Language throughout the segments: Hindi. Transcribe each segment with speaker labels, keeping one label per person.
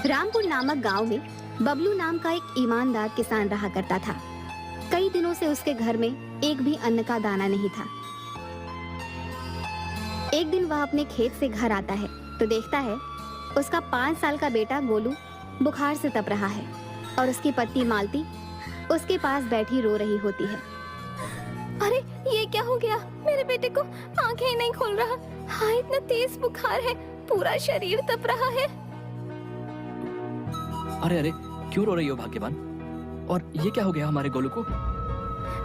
Speaker 1: रामपुर नामक गांव में बबलू नाम का एक ईमानदार किसान रहा करता था। कई दिनों से उसके घर में एक भी अन्न का दाना नहीं था। एक दिन वह अपने खेत से घर आता है तो देखता है उसका 5 साल का बेटा गोलू बुखार से तप रहा है और उसकी पत्नी मालती उसके पास बैठी रो रही होती है।
Speaker 2: अरे ये क्या हो गया? मेरे बेटे को आंखें ही नहीं खोल रहा। हाँ, इतना तेज बुखार है, पूरा शरीर तप रहा है।
Speaker 3: अरे अरे, क्यों रो रही हो भाग्यवान? और ये क्या हो गया हमारे गोलू को?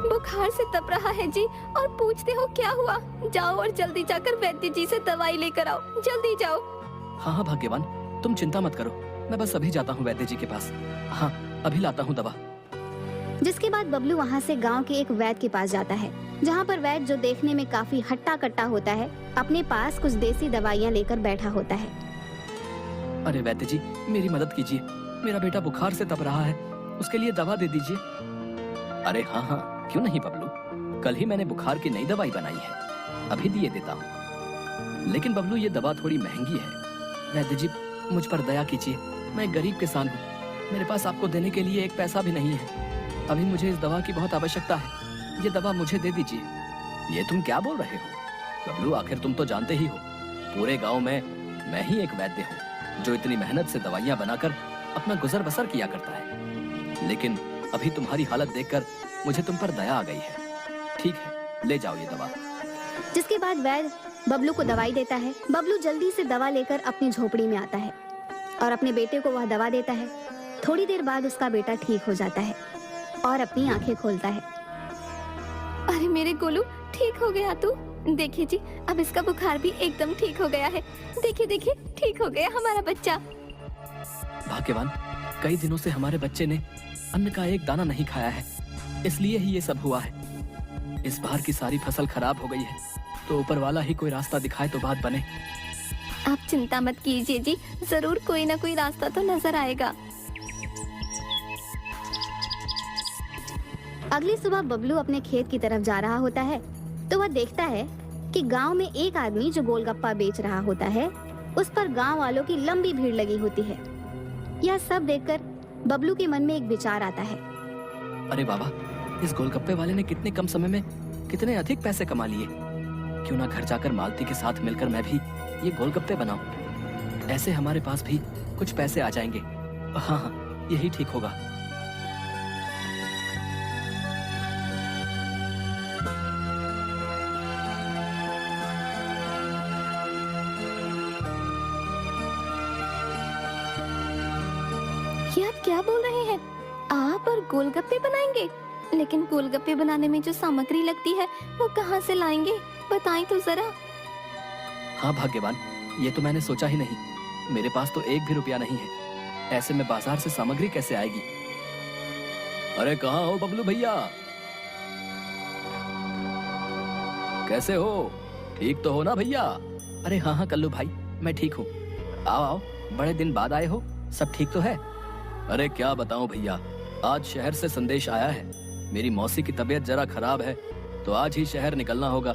Speaker 2: बुखार से तप रहा है जी। और पूछते हो क्या हुआ? जाओ और जल्दी जाकर वैद्य जी से दवाई लेकर आओ, जल्दी जाओ।
Speaker 3: हाँ हाँ भाग्यवान, तुम चिंता मत करो, मैं बस अभी जाता हूँ वैद्य जी के पास। हाँ, अभी लाता हूँ दवा।
Speaker 1: जिसके बाद बबलू वहाँ से गांव के एक वैद्य के पास जाता है, जहाँ पर वैद्य, जो देखने में काफी हट्टा कट्टा होता है, अपने पास कुछ देसी दवाइयाँ लेकर बैठा होता है।
Speaker 3: अरे वैद्य जी, मेरी मदद कीजिए, मेरा बेटा बुखार से तप रहा है, उसके लिए दवा दे दीजिए। अरे हाँ हाँ, क्यों नहीं बबलू, कल ही मैंने बुखार की नई दवाई बनाई है, अभी दिए देता हूँ। लेकिन बबलू, ये दवा थोड़ी महंगी है। वैद्य जी, मुझ पर दया कीजिए, मैं एक गरीब किसान हूँ, मेरे पास आपको देने के लिए एक पैसा भी नहीं है। अभी मुझे इस दवा की बहुत आवश्यकता है, ये दवा मुझे दे दीजिए। ये तुम क्या बोल रहे हो बबलू? आखिर तुम तो जानते ही हो, पूरे गांव में मैं ही एक वैद्य हूँ जो इतनी मेहनत से दवाइयाँ बनाकर अपना गुजर बसर किया करता है। लेकिन अभी तुम्हारी हालत देखकर मुझे तुम पर दया आ गई है। ठीक है, ले जाओ ये दवा।
Speaker 1: जिसके बाद वैद्य बबलू को दवाई देता है। बबलू जल्दी से दवा लेकर अपनी झोपड़ी में आता है और अपने बेटे को वह दवा देता है। थोड़ी देर बाद उसका बेटा ठीक हो जाता है और अपनी आंखें खोलता है।
Speaker 2: अरे मेरे गोलू, ठीक हो गया तू? देखिए जी, अब इसका बुखार भी एकदम ठीक हो गया है। देखिए देखिए, ठीक हो गया हमारा बच्चा।
Speaker 3: भाग्यवान, कई दिनों से हमारे बच्चे ने अन्न का एक दाना नहीं खाया है, इसलिए ही ये सब हुआ है। इस बार की सारी फसल खराब हो गई है, तो ऊपर वाला ही कोई रास्ता दिखाए तो बात बने।
Speaker 2: आप चिंता मत कीजिए जी, जरूर कोई ना कोई रास्ता तो नजर आएगा।
Speaker 1: अगली सुबह बबलू अपने खेत की तरफ जा रहा होता है तो वह देखता है कि गांव में एक आदमी जो गोलगप्पा बेच रहा होता है, उस पर गांव वालों की लंबी भीड़ लगी होती है। यह सब देखकर बबलू के मन में एक विचार आता है।
Speaker 3: अरे बाबा, इस गोलगप्पे वाले ने कितने कम समय में कितने अधिक पैसे कमा लिए। क्यों ना घर जाकर मालती के साथ मिलकर मैं भी ये गोलगप्पे बनाऊं, ऐसे हमारे पास भी कुछ पैसे आ जाएंगे। हाँ हाँ, यही ठीक होगा।
Speaker 2: ये आप क्या बोल रहे हैं? आप और गोलगप्पे बनाएंगे? लेकिन गोलगप्पे बनाने में जो सामग्री लगती है वो कहाँ से लाएंगे? बताएं तो जरा।
Speaker 3: हाँ भाग्यवान, ये तो मैंने सोचा ही नहीं। मेरे पास तो 1 भी रुपया नहीं है, ऐसे में बाजार से सामग्री कैसे आएगी? अरे कहाँ हो बबलू भैया? कैसे हो? ठीक तो हो ना भैया? अरे हाँ हाँ कल्लू भाई, मैं ठीक हूँ। आओ आओ, बड़े दिन बाद आए हो, सब ठीक तो है? अरे क्या बताऊं भैया, आज शहर से संदेश आया है। मेरी मौसी की तबीयत जरा खराब है, तो आज ही शहर निकलना होगा।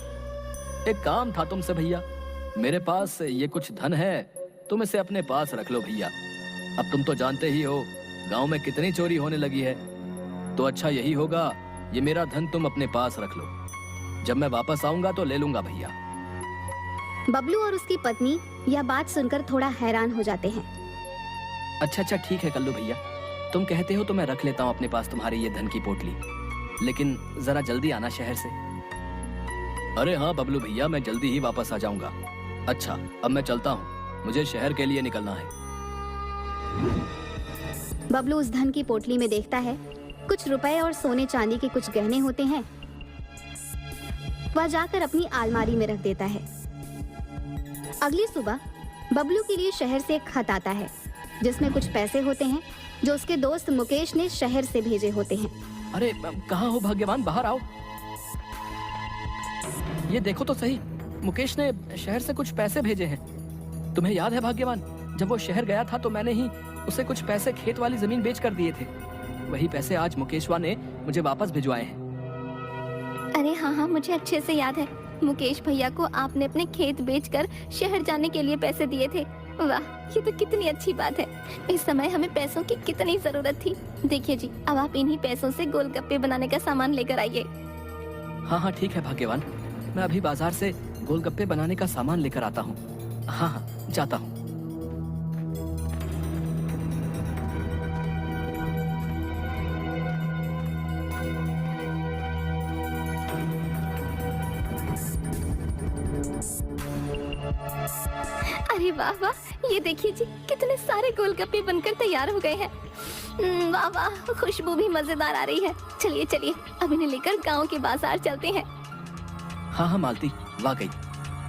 Speaker 3: एक काम था तुमसे भैया, मेरे पास ये कुछ धन है, तुम इसे अपने पास रख लो भैया। अब तुम तो जानते ही हो गांव में कितनी चोरी होने लगी है, तो अच्छा यही होगा ये मेरा धन तुम अपने पास रख लो, जब मैं वापस आऊंगा तो ले लूंगा भैया।
Speaker 1: बबलू और उसकी पत्नी यह बात सुनकर थोड़ा हैरान हो जाते हैं।
Speaker 3: अच्छा अच्छा ठीक है कल्लू भैया, तुम कहते हो तो मैं रख लेता हूँ अपने पास तुम्हारी ये धन की पोटली, लेकिन जरा जल्दी आना शहर से। अरे हाँ बबलू भैया, मैं जल्दी ही वापस आ जाऊंगा। अच्छा, अब मैं चलता हूँ, मुझे शहर के लिए निकलना है।
Speaker 1: बबलू उस धन की पोटली में देखता है कुछ रुपए और सोने चांदी के कुछ गहने होते हैं। वह जाकर अपनी अलमारी में रख देता है। अगली सुबह बबलू के लिए शहर से एक खत आता है, जिसमें कुछ पैसे होते हैं जो उसके दोस्त मुकेश ने शहर से भेजे होते हैं।
Speaker 3: अरे कहाँ हो भाग्यवान, बाहर आओ। ये देखो तो सही, मुकेश ने शहर से कुछ पैसे भेजे हैं। तुम्हें याद है भाग्यवान, जब वो शहर गया था तो मैंने ही उसे कुछ पैसे खेत वाली जमीन बेचकर दिए थे। वही पैसे आज मुकेशवा ने मुझे वापस भिजवाए हैं।
Speaker 2: अरे हाँ हाँ, मुझे अच्छे से याद है। मुकेश भैया को आपने अपने खेत बेचकर शहर जाने के लिए पैसे दिए थे। वाह, ये तो कितनी अच्छी बात है। इस समय हमें पैसों की कितनी जरूरत थी। देखिए जी, अब आप इन्हीं पैसों से गोलगप्पे बनाने का सामान लेकर आइए।
Speaker 3: हाँ हाँ ठीक है भाग्यवान, मैं अभी बाजार से गोलगप्पे बनाने का सामान लेकर आता हूँ। हाँ हाँ जाता हूँ।
Speaker 2: अरे वाह वाह, ये देखिए जी, कितने सारे गोलगप्पे बनकर तैयार हो गए हैं। वाह वाह, खुशबू भी मजेदार आ रही है। चलिए चलिए, अब इन्हें लेकर गांव के बाजार चलते हैं।
Speaker 3: हाँ हाँ मालती, वाकई।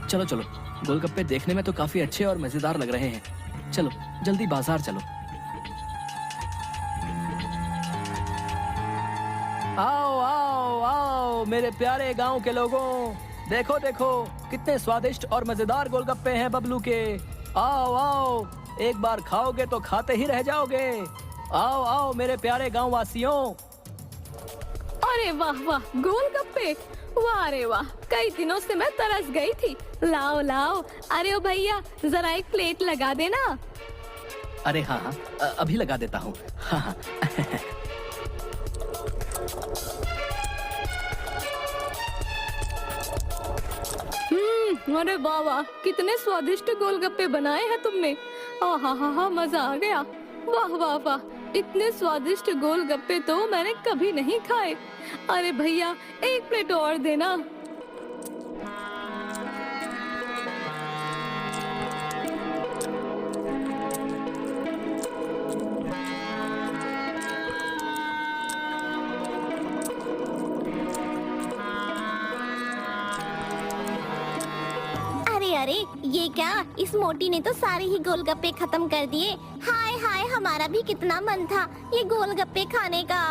Speaker 3: चलो चलो, गोलगप्पे देखने में तो काफी अच्छे और मजेदार लग रहे हैं। चलो जल्दी बाजार चलो। आओ आओ आओ मेरे प्यारे गांव के लोगों, देखो देखो कितने स्वादिष्ट और मजेदार गोलगप्पे हैं बबलू के। आओ आओ, एक बार खाओगे तो खाते ही रह जाओगे। आओ आओ मेरे प्यारे गांव वासियों।
Speaker 2: अरे वाह वाह, गोलगप्पे, वाह रे वाह, कई दिनों से मैं तरस गई थी। लाओ लाओ, अरे ओ भैया, जरा एक प्लेट लगा देना।
Speaker 3: अरे हाँ हाँ, अभी लगा देता हूँ। हाँ हाँ।
Speaker 2: अरे वाह वाह, कितने स्वादिष्ट गोलगप्पे बनाए हैं तुमने। आहा हा हा, मजा आ गया। वाह वाह वाह, इतने स्वादिष्ट गोलगप्पे तो मैंने कभी नहीं खाए। अरे भैया, एक प्लेट और देना।
Speaker 4: अरे ये क्या, इस मोटी ने तो सारे ही गोलगप्पे खत्म कर दिए। हाय हाय, हमारा भी कितना मन था ये गोलगप्पे खाने का।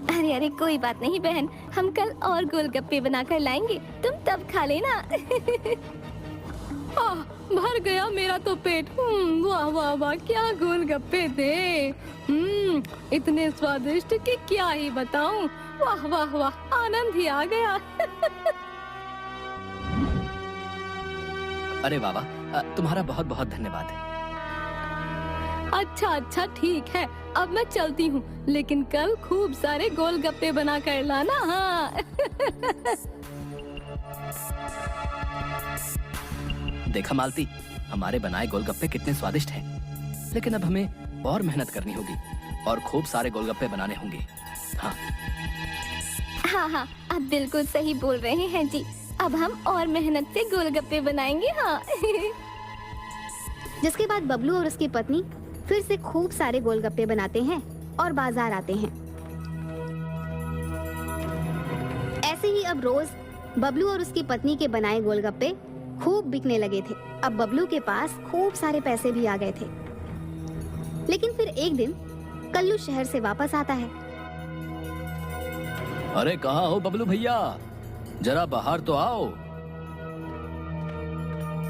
Speaker 2: अरे अरे, कोई बात नहीं बहन, हम कल और गोलगप्पे बनाकर लाएंगे, तुम तब खा लेना। भर गया मेरा तो पेट। वाह वाह वाह, क्या गोलगप्पे थे। इतने स्वादिष्ट कि क्या ही बताऊं। वाह वाह वाह, आनंद ही आ गया।
Speaker 3: अरे वाह वाह, तुम्हारा बहुत बहुत धन्यवाद।
Speaker 2: अच्छा अच्छा ठीक है, अब मैं चलती हूँ, लेकिन कल खूब सारे गोलगप्पे बना कर लाना। हाँ।
Speaker 3: देखा मालती, हमारे बनाए गोलगप्पे कितने स्वादिष्ट हैं। लेकिन अब हमें और मेहनत करनी होगी और खूब सारे गोलगप्पे बनाने होंगे। हाँ
Speaker 2: हाँ हाँ, आप बिल्कुल सही बोल रहे हैं जी। अब हम और मेहनत से गोलगप्पे बनाएंगे। हाँ।
Speaker 1: जिसके बाद बबलू और उसकी पत्नी फिर से खूब सारे गोलगप्पे बनाते हैं और बाजार आते हैं। ऐसे ही अब रोज बबलू और उसकी पत्नी के बनाए गोलगप्पे खूब बिकने लगे थे। अब बबलू के पास खूब सारे पैसे भी आ गए थे। लेकिन फिर एक दिन कल्लू शहर से वापस आता है।
Speaker 3: अरे कहाँ हो बबलू भैया, जरा बाहर तो आओ।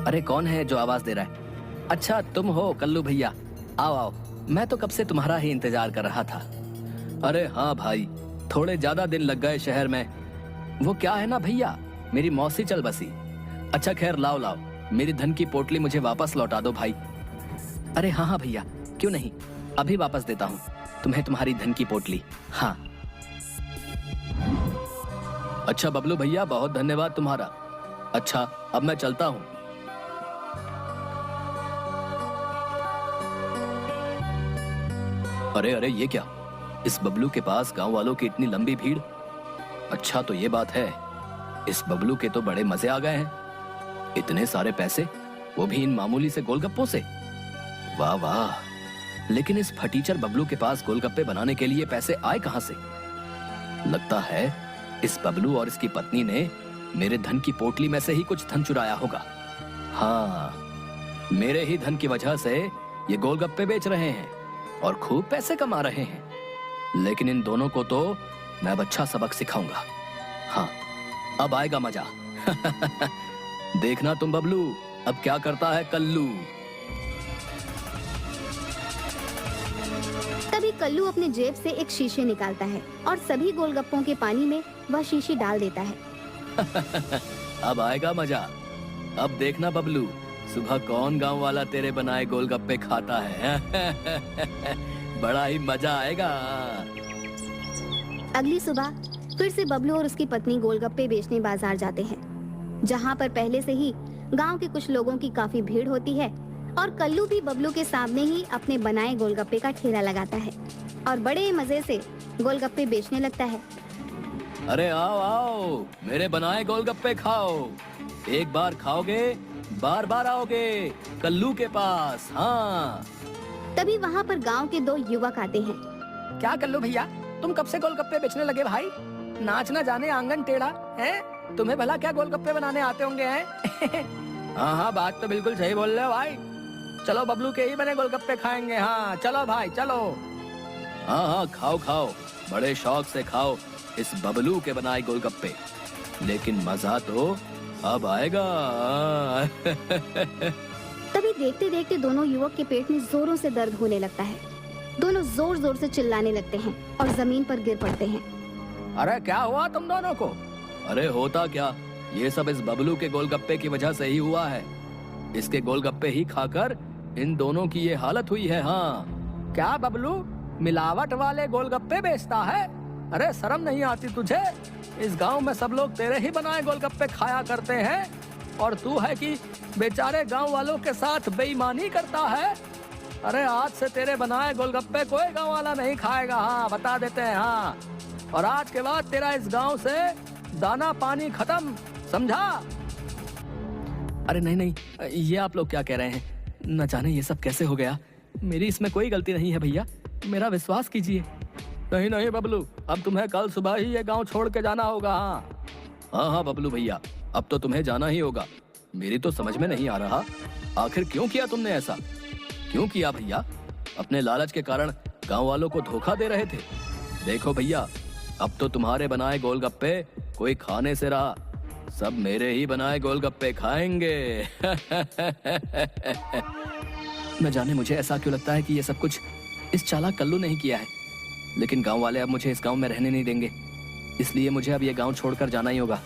Speaker 3: अरे कौन है जो आवाज दे रहा है? अच्छा तुम हो कल्लू भैया, आओ आओ, मैं तो कब से तुम्हारा ही इंतजार कर रहा था। अरे हाँ भाई, थोड़े ज्यादा दिन लग गए शहर में। वो क्या है ना भैया, मेरी मौसी चल बसी। अच्छा खैर, लाओ लाओ, मेरी धन की पोटली मुझे वापस लौटा दो भाई। अरे हाँ हाँ भैया, क्यों नहीं, अभी वापस देता हूँ तुम्हें तुम्हारी धन की पोटली। हाँ अच्छा बबलू भैया, बहुत धन्यवाद तुम्हारा। अच्छा अब मैं चलता हूँ। अरे अरे ये क्या, इस बबलू के पास गांव वालों की इतनी लंबी भीड़। अच्छा तो ये बात है, इस बबलू के तो बड़े मजे आ गए हैं। इतने सारे पैसे, वो भी इन मामूली से गोलगप्पों से। वाह वाह, लेकिन इस फटीचर बबलू के पास गोलगप्पे बनाने के लिए पैसे आए कहां से? लगता है इस बबलू और इसकी पत्नी ने मेरे धन की पोटली में से ही कुछ धन चुराया होगा। हाँ, मेरे ही धन की वजह से ये गोलगप्पे बेच रहे हैं और खूब पैसे कमा रहे हैं। लेकिन इन दोनों को तो मैं अब अच्छा सबक सिखाऊंगा। हाँ, अब आएगा मजा। देखना तुम बबलू, अब क्या करता है कल्लू।
Speaker 1: तभी कल्लू अपने जेब से एक शीशे निकालता है और सभी गोलगप्पों के पानी में वह शीशी डाल देता है।
Speaker 3: अब आएगा मजा। अब देखना बबलू, सुबह कौन गांव वाला तेरे बनाए गोलगप्पे खाता है? बड़ा ही मजा आएगा।
Speaker 1: अगली सुबह फिर से बबलू और उसकी पत्नी गोलगप्पे बेचने बाजार जाते हैं, जहाँ पर पहले से ही गांव के कुछ लोगों की काफी भीड़ होती है और कल्लू भी बबलू के सामने ही अपने बनाए गोलगप्पे का ठेला लगाता है और बड़े मजे से गोलगप्पे बेचने लगता है।
Speaker 3: अरे आओ आओ, मेरे बनाए गोलगप्पे खाओ। एक बार खाओगे बार बार आओगे कल्लू के पास। हाँ।
Speaker 1: तभी वहाँ पर गांव के 2 युवक आते हैं।
Speaker 3: क्या कल्लू भैया, तुम कब से गोलगप्पे बेचने लगे भाई? नाच ना जाने आंगन टेढ़ा है, तुम्हें भला क्या गोलगप्पे बनाने आते होंगे हैं? हाँ हाँ, बात तो बिल्कुल सही बोल रहे हो भाई। चलो बबलू के ही बने गोलगप्पे खाएंगे। हाँ चलो भाई चलो। हाँ हाँ, खाओ खाओ, बड़े शौक से खाओ इस बबलू के बनाए गोलगप्पे। लेकिन मजा तो अब आएगा।
Speaker 1: तभी देखते देखते दोनों युवक के पेट में जोरों से दर्द होने लगता है। दोनों जोर जोर से चिल्लाने लगते हैं और जमीन पर गिर पड़ते हैं।
Speaker 3: अरे क्या हुआ तुम दोनों को? अरे होता क्या, ये सब इस बबलू के गोलगप्पे की वजह से ही हुआ है। इसके गोलगप्पे ही खाकर इन दोनों की ये हालत हुई है। हाँ। क्या बबलू मिलावट वाले गोलगप्पे बेचता है? अरे शर्म नहीं आती तुझे? इस गांव में सब लोग तेरे ही बनाए गोलगप्पे खाया करते हैं और तू है कि बेचारे गांव वालों के साथ बेईमानी करता है। अरे आज से तेरे बनाए गोलगप्पे कोई गांव वाला नहीं खाएगा। हाँ बता देते हैं। हाँ, और आज के बाद तेरा इस गांव से दाना पानी खत्म, समझा? अरे नहीं नहीं, ये आप लोग क्या कह रहे हैं? न जाने ये सब कैसे हो गया। मेरी इसमें कोई गलती नहीं है भैया, मेरा विश्वास कीजिए। नहीं नहीं बबलू, अब तुम्हें कल सुबह ही ये गांव छोड़ के जाना होगा। हाँ हाँ बबलू भैया, अब तो तुम्हें जाना ही होगा। मेरी तो समझ में नहीं आ रहा, आखिर क्यों किया तुमने ऐसा? क्यों किया भैया? अपने लालच के कारण गांव वालों को धोखा दे रहे थे। देखो भैया, अब तो तुम्हारे बनाए गोलगप्पे कोई खाने से रहा, सब मेरे ही बनाए गोलगप्पे खाएंगे। न जाने मुझे ऐसा क्यों लगता है कि ये सब कुछ इस चालाक कल्लू ने ही किया है। लेकिन गांव वाले अब मुझे इस गांव में रहने नहीं देंगे, इसलिए मुझे अब ये गांव छोड़कर जाना ही होगा।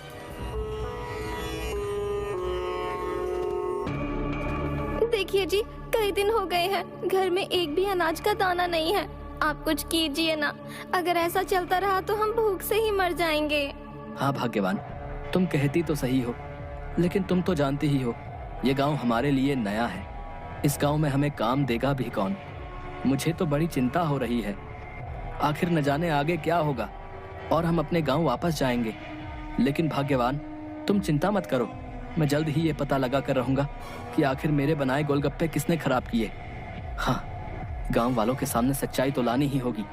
Speaker 2: देखिए जी, कई दिन हो गए हैं, घर में एक भी अनाज का दाना नहीं है। आप कुछ कीजिए ना, अगर ऐसा चलता रहा तो हम भूख से ही मर जाएंगे।
Speaker 3: हाँ भाग्यवान, तुम कहती तो सही हो, लेकिन तुम तो जानती ही हो ये गांव हमारे लिए नया है। इस गांव में हमें काम देगा भी कौन? मुझे तो बड़ी चिंता हो रही है। आखिर न जाने आगे क्या होगा और हम अपने गांव वापस जाएंगे। लेकिन भाग्यवान, तुम चिंता मत करो, मैं जल्द ही ये पता लगा कर रहूंगा कि आखिर मेरे बनाए गोलगप्पे किसने खराब किए। हाँ, गांव वालों के सामने सच्चाई तो लानी ही होगी।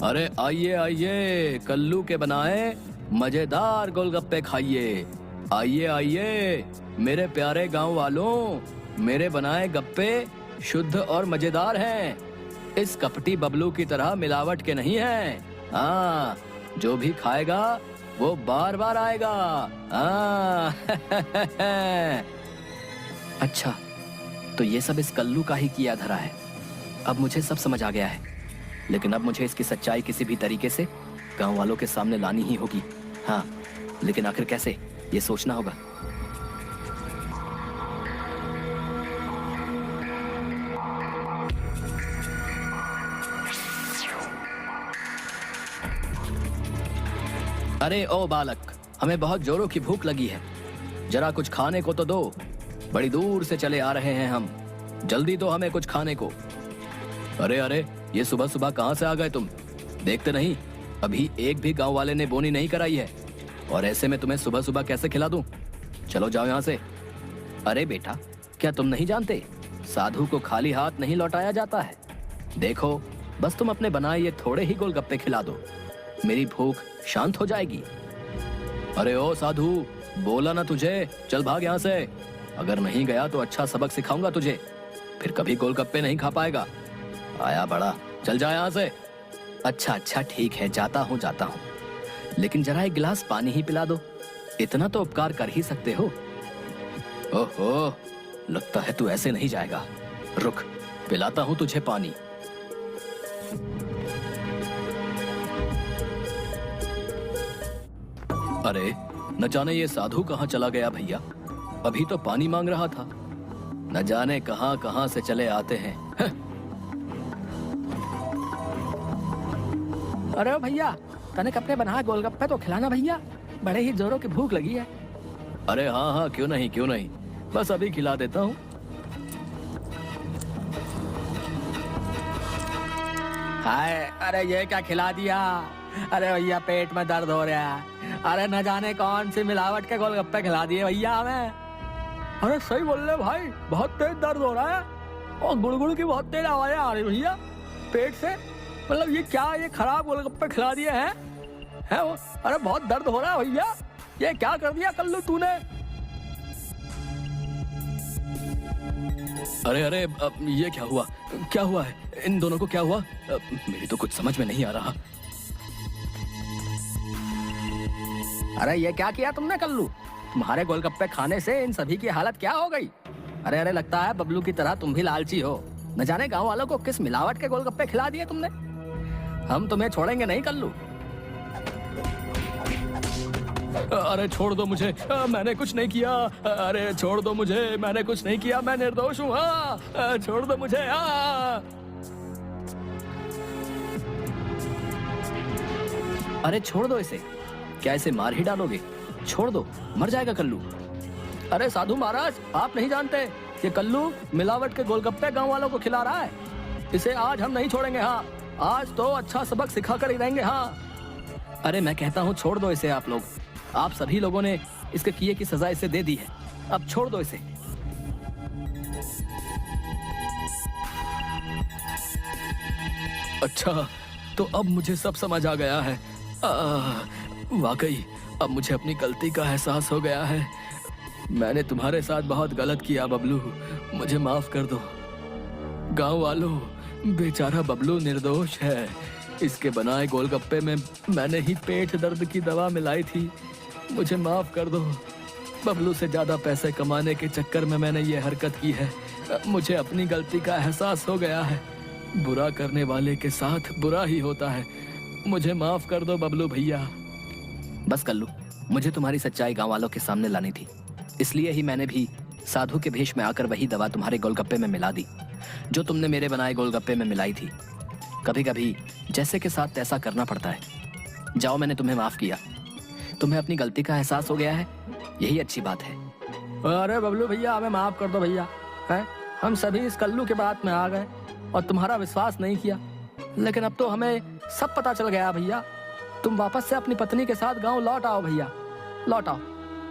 Speaker 3: अरे आइए आइए, कल्लू के बनाए मजेदार गोलगप्पे खाइए। आइए आइए मेरे प्यारे गांव वालों, मेरे बनाए गप्पे शुद्ध और मजेदार हैं। इस कपटी बबलू की तरह मिलावट के नहीं हैं। हाँ, जो भी खाएगा वो बार बार आएगा। हाँ। अच्छा, तो ये सब इस कल्लू का ही किया धरा है। अब मुझे सब समझ आ गया है, लेकिन अब मुझे इसकी सच्चाई किसी भी तरीके से गांव वालों के सामने लानी ही होगी। हाँ, लेकिन आखिर कैसे, ये सोचना होगा। अरे ओ बालक, हमें बहुत जोरों की भूख लगी है, जरा कुछ खाने को तो दो। बड़ी दूर से चले आ रहे हैं हम, जल्दी दो हमें कुछ खाने को। अरे अरे, ये सुबह सुबह कहाँ से आ गए तुम? देखते नहीं अभी एक भी गांव वाले ने बोनी नहीं कराई है, और ऐसे में तुम्हें सुबह सुबह कैसे खिला दूं? चलो जाओ यहाँ से। अरे बेटा, क्या तुम नहीं जानते, साधु को खाली हाथ नहीं लौटाया जाता है। देखो, बस तुम अपने बनाए ये थोड़े ही गोलगप्पे खिला दो, मेरी भूख शांत हो जाएगी। अरे ओ साधु, बोला ना तुझे, चल भाग यहाँ से। अगर नहीं गया तो अच्छा सबक सिखाऊंगा तुझे, फिर कभी गोलगप्पे नहीं खा पाएगा। आया बड़ा, चल जा यहाँ से। अच्छा अच्छा ठीक है, जाता हूँ, लेकिन जरा एक गिलास पानी ही पिला दो, इतना तो उपकार कर ही सकते हो। ओहो, लगता है तू ऐसे नहीं जाएगा। रुक, पिलाता हूँ तुझे पानी। अरे न जाने ये साधु कहाँ चला गया भैया। अभी तो पानी मांग रहा था। न जाने कहां कहां से चले आते हैं।
Speaker 5: अरे भैया, तनिक अपने बना गोलगप्पे तो खिलाना भैया, बड़े ही जोरों की भूख लगी है।
Speaker 3: अरे हाँ हाँ, क्यों नहीं क्यों नहीं, बस अभी खिला देता हूँ।
Speaker 5: हाय, अरे ये क्या खिला दिया? अरे भैया पेट में दर्द हो रहा है। अरे न जाने कौन सी मिलावट के गोलगप्पे खिला दिए भैया हमें। अरे सही बोल रहे भाई, बहुत तेज दर्द हो रहा है और गुड़गुड़ की बहुत तेज आवाजें आ रही भैया पेट से। मतलब ये क्या, ये खराब गोलगप्पे खिला दिए हैं वो? अरे बहुत दर्द हो रहा है भैया, ये क्या कर दिया कल्लू तूने?
Speaker 3: अरे अरे, ये क्या हुआ, क्या हुआ है इन दोनों को, क्या हुआ? मेरी तो कुछ समझ में नहीं आ रहा।
Speaker 5: अरे ये क्या किया तुमने कल्लू? तुम्हारे गोलगप्पे खाने से इन सभी की हालत क्या हो गई? अरे अरे, लगता है बबलू की तरह तुम भी लालची हो। न जाने गांव वालों को किस मिलावट के गोलगप्पे खिला दिए तुमने। हम तुम्हें छोड़ेंगे नहीं कल्लू।
Speaker 3: अरे छोड़ दो मुझे, मैंने कुछ नहीं किया। अरे छोड़ दो मुझे, मैंने कुछ नहीं किया, मैं निर्दोष हूँ। छोड़ दो मुझे। अरे छोड़ दो इसे, क्या इसे मार ही डालोगे? छोड़ दो, मर जाएगा कल्लू।
Speaker 5: अरे साधु महाराज, आप नहीं जानते कि कल्लू मिलावट के गोलगप्पे गांव वालों को खिला रहा है। इसे आज हम नहीं छोड़ेंगे। हाँ, आज तो अच्छा सबक सिखा कर ही रहेंगे। हाँ,
Speaker 3: अरे मैं कहता हूँ छोड़ दो इसे। आप लोग, आप सभी लोगों ने इसके किए की सजा इसे दे दी है, अब छोड़ दो इसे। अच्छा, तो अब मुझे सब समझ आ गया है। वाकई अब मुझे अपनी गलती का एहसास हो गया है। मैंने तुम्हारे साथ बहुत गलत किया बबलू, मुझे माफ कर दो। गांव वालों, बेचारा बबलू निर्दोष है। इसके बनाए गोलगप्पे में मैंने ही पेट दर्द की दवा मिलाई थी। मुझे माफ कर दो। बबलू से ज्यादा पैसे कमाने के चक्कर में मैंने ये हरकत की है। मुझे अपनी गलती का एहसास हो गया है। बुरा करने वाले के साथ बुरा ही होता है। मुझे माफ कर दो बबलू भैया। बस कल्लू, मुझे तुम्हारी सच्चाई गांव वालों के सामने लानी थी, इसलिए ही मैंने भी साधु के भेष में आकर वही दवा तुम्हारे गोलगप्पे में मिला दी जो तुमने मेरे बनाए गोलगप्पे में मिलाई थी। कभी कभी जैसे के साथ तैसा करना पड़ता है। जाओ, मैंने तुम्हें माफ किया। तुम्हें अपनी गलती का एहसास हो गया है, यही अच्छी बात है।
Speaker 5: अरे बबलू भैया, हमें माफ कर दो भैया। है, हम सभी इस कल्लू के बात में आ गए और तुम्हारा विश्वास नहीं किया। लेकिन अब तो हमें सब पता चल गया भैया। तुम वापस से अपनी पत्नी के साथ गांव लौट आओ भैया, लौट आओ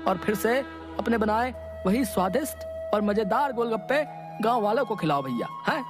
Speaker 5: और फिर से अपने बनाए वही स्वादिष्ट और मजेदार गोलगप्पे गांव वालों को खिलाओ भैया। है